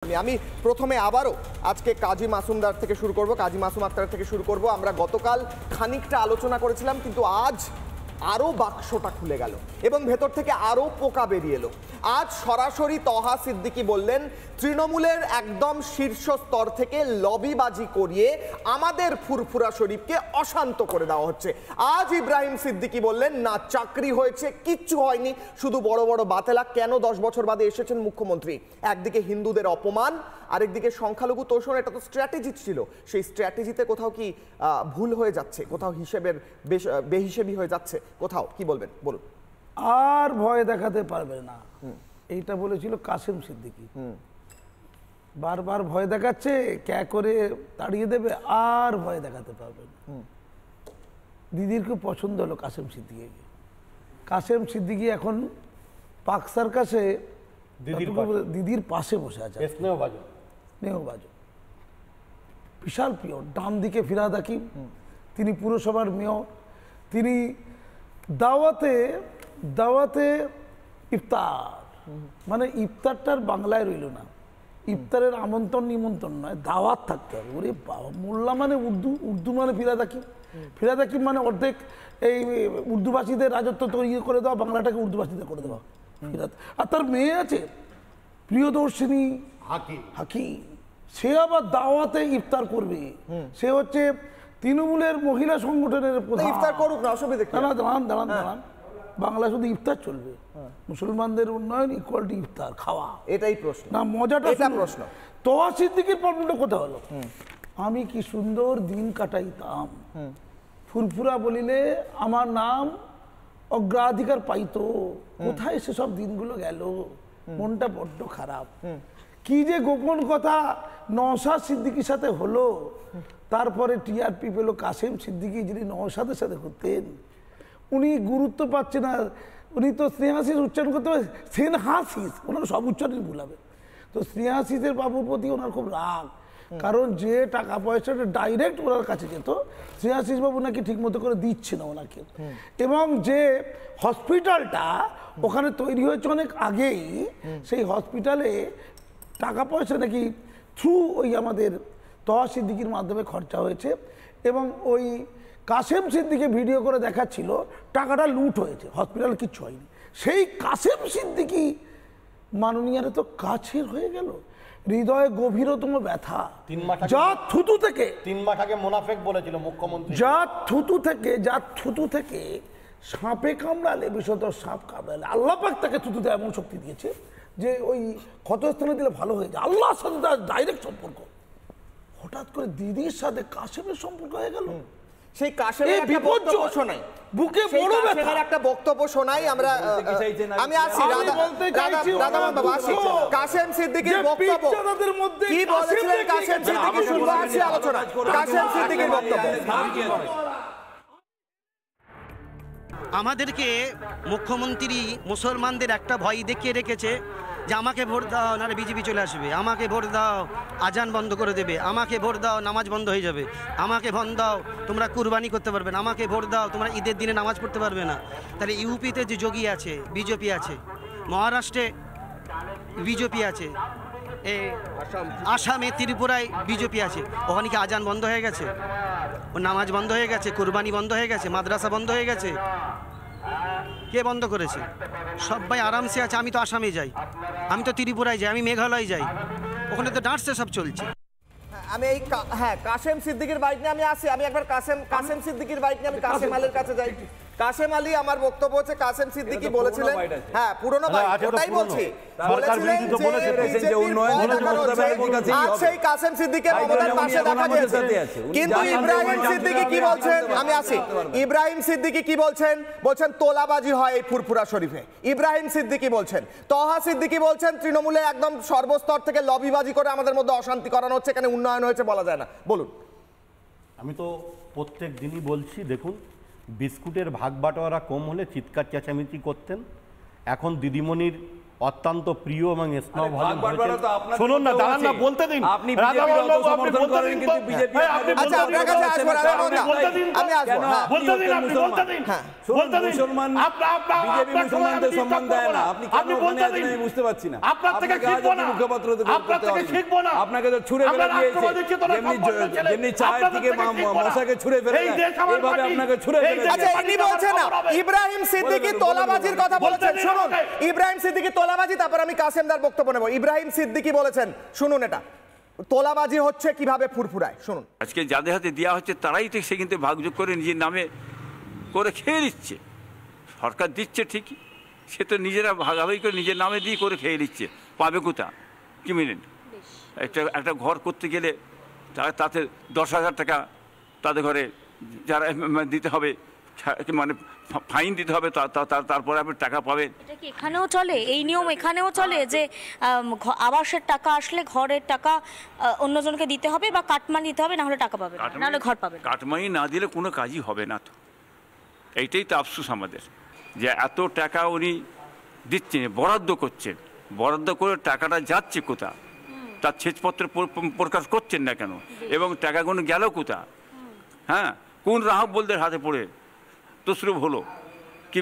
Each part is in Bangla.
আমি প্রথমে আবারও আজকে কাজী মাসুমদার থেকে শুরু করব, কাজী মাসুম আক্তার থেকে শুরু করব। আমরা গতকাল খানিকটা আলোচনা করেছিলাম, কিন্তু আজ আরও বাক্সটা খুলে গেল এবং ভেতর থেকে আরও পোকা বেরিয়ে এলো। আজ সরাসরি তহা সিদ্দিকী বললেন তৃণমূলের একদম শীর্ষ স্তর থেকে লবিবাজি করিয়ে আমাদের ফুরফুরা শরীফকে অশান্ত করে দেওয়া হচ্ছে। আজ ইব্রাহিম সিদ্দিকী বললেন না চাকরি হয়েছে, কিচ্ছু হয়নি, শুধু বড় বড় বাতেলা। কেন 10 বছর বাদে এসেছেন মুখ্যমন্ত্রী? একদিকে হিন্দুদের অপমান, আরেকদিকে সংখ্যালঘু তোষণ, এটা তো স্ট্র্যাটেজি ছিল। সেই স্ট্র্যাটেজিতে কোথাও কি ভুল হয়ে যাচ্ছে, কোথাও হিসেবের বেহিসেবি হয়ে যাচ্ছে, কোথাও কি বলবেন বলুন। আর ভয় দেখাতে পারবে না, এইটা বলেছিল কাসেম সিদ্দিকী। বারবার ভয় দেখাচ্ছে, ক্যা করে তাড়িয়ে দেবে, আর ভয় দেখাতে পারবে না। দিদির খুব পছন্দ হলো কাসেম সিদ্দিকীকে। কাসেম সিদ্দিকী এখন পাক সার্কাসে দিদির পাশে বসে আছে, স্নেহভাজন, বিশাল প্রিয়। ডান দিকে ফিরহাদ হাকিম, তিনি পুরসভার মেয়র, তিনি দাওয়াতে ইফতার, মানে ইফতারটার বাংলায় রইল না, ইফতারের আমন্ত্রণ নিমন্ত্রণ নয়, দাওয়াত থাকতে হবে। ওরে বাবা, মোল্লা মানে উর্দু মানে ফিরহাদ হাকিম মানে অর্ধেক এই উর্দুভাষীদের রাজত্ব তৈরি করে দেওয়া, বাংলাটাকে উর্দুভাষীদের করে দেওয়া ফিরহাদ। আর তার মেয়ে আছে প্রিয়দর্শিনী হাকিম, সে আবার দাওয়াতে ইফতার করবে। সে হচ্ছে তৃণমূলের মহিলা সংগঠনের প্রধান। ইফতার করুক না, অসুবিধা কি? দাঁড়ান, বাংলা শুধু ইফতার চলবে? মুসলমানদের উন্নয়ন ইকুয়ালিটি ইফতার খাওয়া, এটাই প্রশ্ন না? মজাটা প্রশ্ন। তোয়া সিদ্দিকীর প্রবলেমটা কোথায় হলো? আমি কি সুন্দর দিন কাটাইতাম, ফুরফুরা বলিলে আমার নাম অগ্রাধিকার পাইতো, কোথায় সেসব দিনগুলো গেল? মনটা বড্ড খারাপ। কি যে গোপন কথা নওশাদ সিদ্দিকীর সাথে হলো, তারপরে টিআরপি পেল কাসেম সিদ্দিকী, যিনি নওশাদের সাথে করতেন। উনি গুরুত্ব পাচ্ছে না, উনি তো স্নেহাশিস উচ্চারণ করতে পারে, সেনহাশিস, ওনার সব উচ্চারণ ভুলাবে। তো স্নেহাশিসের বাবুর প্রতি ওনার খুব রাগ, কারণ যে টাকা পয়সাটা ডাইরেক্ট ওনার কাছে যেত, স্নেহাশিস বাবু নাকি ঠিক মতো করে দিচ্ছে না ওনাকে। এবং যে হসপিটালটা ওখানে তৈরি হয়েছে অনেক আগেই, সেই হসপিটালে টাকা পয়সা নাকি থ্রু ওই আমাদের তহা সিদ্দিকীর মাধ্যমে খরচা হয়েছে, এবং ওই কাসেম সিদ্দিকী ভিডিও করে দেখাচ্ছিল টাকাটা লুট হয়েছে, হসপিটাল কিচ্ছু হয়নি। সেই কাসেম সিদ্দিকী মাননীয়ার তো কাছের হয়ে গেল, হৃদয়ে গভীরতম ব্যথা। যা থুতু থেকে 3 মাস আগে মোনাফেক বলেছিল মুখ্যমন্ত্রী, যা থুতু থেকে সাপে কামড়ালে, বিশেষত সাপ কামড়ালে আল্লাহ পাক তাকে থুতুতে এমন শক্তি দিয়েছে যে ওই ক্ষতস্থানে দিলে ভালো হয়ে যায়। আল্লাহর সাথে তার ডাইরেক্ট সম্পর্ক। হঠাৎ করে দিদির সাথে কাসেমের সম্পর্ক হয়ে গেল। সেই কাসেমের একটা বক্তব্য শোনাই, বুকে বড় ব্যথা, একটা বক্তব্য শোনাই আমরা। আমি আসি কাসেম সিদ্দিকীর বক্তব্য কি বলেছিলেন কাসেম সিদ্দিকী, শুনবো। আসি আলোচনা কাসেম সিদ্দিকীর বক্তব্য। আমাদেরকে মুখ্যমন্ত্রী মুসলমানদের একটা ভয় দেখিয়ে রেখেছে যে আমাকে ভোট দাও নাহলে বিজেপি চলে আসবে, আমাকে ভোট দাও আজান বন্ধ করে দেবে, আমাকে ভোট দাও নামাজ বন্ধ হয়ে যাবে, আমাকে ভোট দাও তোমরা কুরবানি করতে পারবে না, আমাকে ভোট দাও তোমরা ঈদের দিনে নামাজ পড়তে পারবে না। তাহলে ইউপিতে যে যোগী আছে, বিজেপি আছে, মহারাষ্ট্রে বিজেপি আছে, আসামে ত্রিপুরায় বিজেপি আছে, ওখানে কি আজান বন্ধ হয়ে গেছে, ও নামাজ বন্ধ হয়ে গেছে, কুরবানি বন্ধ হয়ে গেছে, মাদ্রাসা বন্ধ হয়ে গেছে? কে বন্ধ করেছে? সবাই আরামসে আছে। আমি তো আসামে যাই, আমি তো ত্রিপুরায় যাই, আমি মেঘালয় যাই, ওখানে তো ডান্সে সব চলছে। আমি এই কাসেম সিদ্দিকীর বাইক নিয়ে আমি আসি। আমি একবার কাসেম সিদ্দিকীর বাইক নিয়ে আমি কাসেম আলীর কাছে যাই। কাসেম আলী, আমার বক্তব্য হচ্ছে কাসেম সিদ্দিকী বলেছিলেন, হ্যাঁ পুরনো বাইক, ওটাই বলছি, বলেছিলেন যে সেই কাসেম সিদ্দিকীর মমতার পাশে দেখা গেছে। কিন্তু ইব্রাহিম সিদ্দিকী কি বলছেন? আমি আসি, ইব্রাহিম সিদ্দিকী কি বলছেন? বলছেন তোলাবাজি হয় এই ফুরফুরা শরীফে। ইব্রাহিম সিদ্দিকী বলছেন, তহা সিদ্দিকী বলছেন তৃণমূলে একদম সর্বস্তর থেকে লবিবাজি করে আমাদের মধ্যে অশান্তি করানো হচ্ছে, এখানে উন্নয়ন হয়েছে বলা যায় না। বলুন। আমি তো প্রত্যেক দিনই বলছি, দেখুন বিস্কুটের ভাগ বাটোয়ারা কম হলে চিৎকার চেঁচামেচি করতেন, এখন দিদিমণির অত্যন্ত প্রিয় এবং স্নেহ আরে ভাজন ভাগ বাটোয়ারা তো আপনাদের শুনুন না, মধ্যেও দাঁড়ান না, আছে। বলতে দিন। আপনি রাধা বিজেপির বল্লভ, অত আপনি সমর্থন বলতে করেন দিন কিন্তু তো। বিজেপি হ্যাঁ, আপনি আচ্ছা, বলতে আপনার দিন। কাছে আসবো, রাধা বল্লভ দা। বলতে দিন তো। আমি আসবো, কেন হ্যাঁ। আপনি বলতে দিন, হচ্ছেন আপনি মুসলমান? বলতে দিন। হ্যাঁ। শুনুন, বলতে দিন। মুসলমান বিজেপি মুসলমানদের সম্মান দেয় না। আপনি কেন ওখানে আছেন আমি বুঝতে পারছি না। আপনার থেকে আপনাকে শিখবো আজ না। মুখপাত্র আপনার থেকে শিখবো না। আপনাকে তো ছুঁড়ে ফেলে আমরা দিয়েছে, রাষ্ট্রবাদী চেতনা যেমনি চায়ের থেকে মশাকে ছুঁড়ে ফেলে এই দেয়, দেশ আমার এইভাবে মাটি। আপনাকে ছুঁড়ে এই ফেলে দেশ আচ্ছা, দেয়। ইনি বলছেন না, ইব্রাহিম সিদ্দিকী তোলাবাজির কথা বলেছেন, দিন শুনুন। আমাকে। ইব্রাহিম সিদ্দিকী তোলাবাজি, তারপর আমি কাসেমদার বক্তব্য নেব। ইব্রাহিম সিদ্দিকী বলেছেন, শুনুন এটা, তোলাবাজি হচ্ছে কিভাবে ফুরফুরায়, শুনুন। আজকে যাদের হাতে দেওয়া হচ্ছে তারাই তো সে কিন্তু ভাগযোগ করে নিজের নামে করে খেয়ে নিচ্ছে। সরকার দিচ্ছে ঠিকই, সে তো নিজেরা ভাগাভাগি করে নিজের নামে দিয়ে করে খেয়ে নিচ্ছে। পাবে কোথা? কি মিনিট একটা ঘর করতে গেলে তাতে 10,000 টাকা তাদের ঘরে যারা দিতে হবে, মানে ফাইন দিতে হবে, তারপরে আপনি টাকা পাবেন। এটা কি এখানেও চলে? এই নিয়ম এখানেও চলে যে আবাসের টাকা আসলে ঘরের টাকা অন্যজনকে দিতে হবে বা কাটমান দিতে হবে, না হলে টাকা পাবে না, হলে ঘর পাবে না? কাটমানি না দিলে কোনো কাজই হবে না। তো এইটাই তো আফসোস আমাদের, যে এত টাকা উনি দিচ্ছেন, বরাদ্দ করছেন, বরাদ্দ করে টাকাটা যাচ্ছে কোথা, তার ছেদপত্র প্রকাশ করছেন না কেন, এবং টাকাগুলো গেল কোথা? হ্যাঁ, কোন রাহবলদের হাতে পড়ে তসরুপ হলো? কি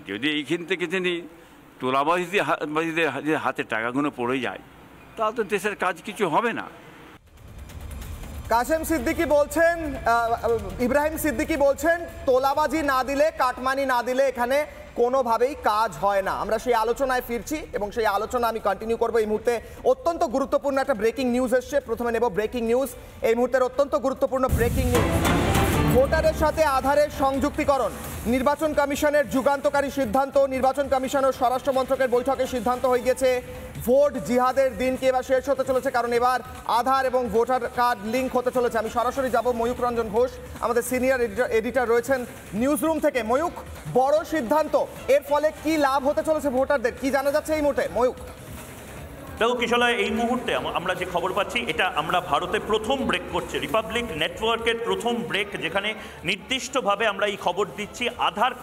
যদি এইখান থেকে তিনি তোলাবাজিদের হাতে টাকাগুলো পড়ে যায়, তাহলে তো দেশের কাজ কিছু হবে না। কাসেম সিদ্দিকী বলছেন, ইব্রাহিম সিদ্দিকী বলছেন, তোলাবাজি না দিলে, কাটমানি না দিলে এখানে কোনোভাবেই কাজ হয় না। আমরা সেই আলোচনায় ফিরছি এবং সেই আলোচনা আমি কন্টিনিউ করবো। এই মুহূর্তে অত্যন্ত গুরুত্বপূর্ণ একটা ব্রেকিং নিউজ এসছে। প্রথমে নেব ব্রেকিং নিউজ। এই মুহূর্তের অত্যন্ত গুরুত্বপূর্ণ ব্রেকিং নিউজ, ভোটারের সাথে আধারের সংযুক্তিকরণ। নির্বাচন কমিশনের যুগান্তকারী সিদ্ধান্ত। নির্বাচন কমিশন ও স্বরাষ্ট্র মন্ত্রকের বৈঠকে সিদ্ধান্ত হয়ে গেছে, ভোট জিহাদের দিন কি এবার শেষ হতে চলেছে, কারণ এবার আধার এবং ভোটার কার্ড লিঙ্ক হতে চলেছে। আমি সরাসরি যাব ময়ূক রঞ্জন ঘোষ, আমাদের সিনিয়র এডিটর রয়েছেন নিউজ রুম থেকে। ময়ূক, বড় সিদ্ধান্ত, এর ফলে কি লাভ হতে চলেছে ভোটারদের, কি জানা যাচ্ছে এই মুহূর্তে? ময়ূক। দেখো কিশলয়, এই মুহূর্তে আমরা যে খবর পাচ্ছি, এটা আমরা ভারতে প্রথম ব্রেক করছে, রিপাবলিক নেটওয়ার্কের প্রথম ব্রেক, যেখানে নির্দিষ্টভাবে আমরা এই খবর দিচ্ছি। আধার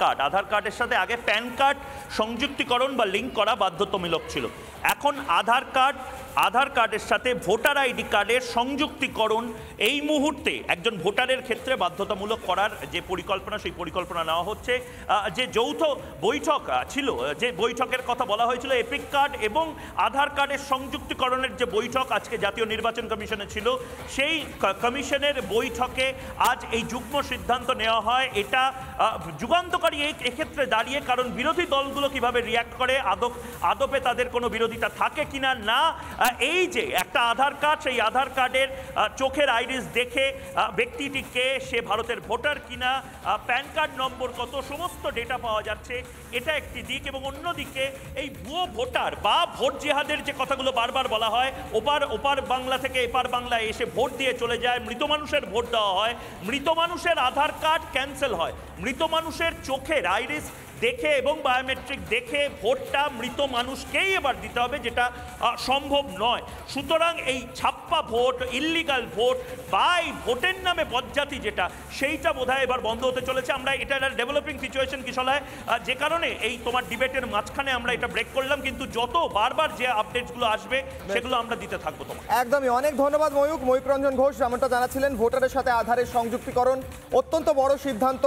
কার্ডের সাথে আগে প্যান কার্ড সংযুক্তিকরণ বা লিঙ্ক করা বাধ্যতামূলক ছিল। এখন আধার কার্ডের সাথে ভোটার আইডি কার্ডের সংযুক্তিকরণ এই মুহূর্তে একজন ভোটারের ক্ষেত্রে বাধ্যতামূলক করার যে পরিকল্পনা, সেই পরিকল্পনা নেওয়া হচ্ছে। যে যৌথ বৈঠক ছিল, যে বৈঠকের কথা বলা হয়েছিল, এপিক কার্ড এবং আধার কার্ডের সংযুক্তিকরণের যে বৈঠক আজকে জাতীয় নির্বাচন কমিশনে ছিল, সেই কমিশনের বৈঠকে আজ এই যুগ্ম সিদ্ধান্ত নেওয়া হয়। এটা যুগান্তকারী এক্ষেত্রে দাঁড়িয়ে, কারণ বিরোধী দলগুলো কিভাবে রিয়াক্ট করে, আদপে তাদের কোনো বিরোধিতা থাকে কিনা না, এই যে একটা আধার কার্ড, সেই আধার কার্ডের চোখের আইরিস দেখে ব্যক্তিটিকে, সে ভারতের ভোটার কিনা, প্যান কার্ড নম্বর কত, সমস্ত ডেটা পাওয়া যাচ্ছে, এটা একটি দিক। এবং অন্যদিকে এই ভুয়ো ভোটার বা ভোট জিহাদের যে কথাগুলো বারবার বলা হয়, ওপার বাংলা থেকে এপার বাংলায় এসে ভোট দিয়ে চলে যায়, মৃত মানুষের ভোট দেওয়া হয়, মৃত মানুষের আধার কার্ড ক্যান্সেল হয়, মৃত মানুষের চোখের আইরিস দেখে এবং বায়োমেট্রিক দেখে ভোটটা মৃত মানুষকেই এবার দিতে হবে, যেটা সম্ভব নয়। সুতরাং এই ছাপ্পা ভোট, ইল্লিগাল ভোট বা এই ভোটের নামে বজ্জাতি যেটা, সেইটা বোধহয় এবার বন্ধ হতে চলেছে। আমরা এটা ডেভেলপিং সিচুয়েশন কিশলয়, যে কারণে এই তোমার ডিবেটের মাঝখানে আমরা এটা ব্রেক করলাম, কিন্তু যত বারবার যে আপডেটসগুলো আসবে সেগুলো আমরা দিতে থাকবো তোমার। একদমই, অনেক ধন্যবাদ ময়ূক। ময়ূক রঞ্জন ঘোষ যেমনটা জানাচ্ছিলেন, ভোটারের সাথে আধারের সংযুক্তিকরণ অত্যন্ত বড় সিদ্ধান্ত।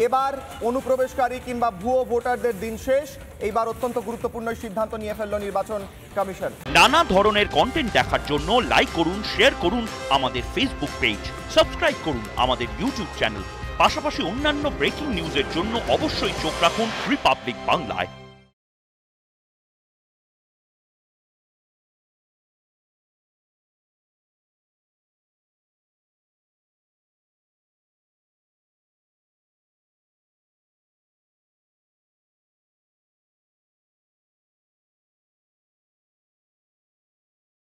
এবার অনুপ্রবেশকারী কিংবা ভুয়ো ভোটারদের দিন শেষ। এইবার অত্যন্ত গুরুত্বপূর্ণ সিদ্ধান্ত নিয়ে ফেলল নির্বাচন কমিশন। নানা ধরনের কন্টেন্ট দেখার জন্য লাইক করুন, শেয়ার করুন আমাদের ফেসবুক পেজ, সাবস্ক্রাইব করুন আমাদের ইউটিউব চ্যানেল। পাশাপাশি অন্যান্য ব্রেকিং নিউজের জন্য অবশ্যই চোখ রাখুন রিপাবলিক বাংলায়।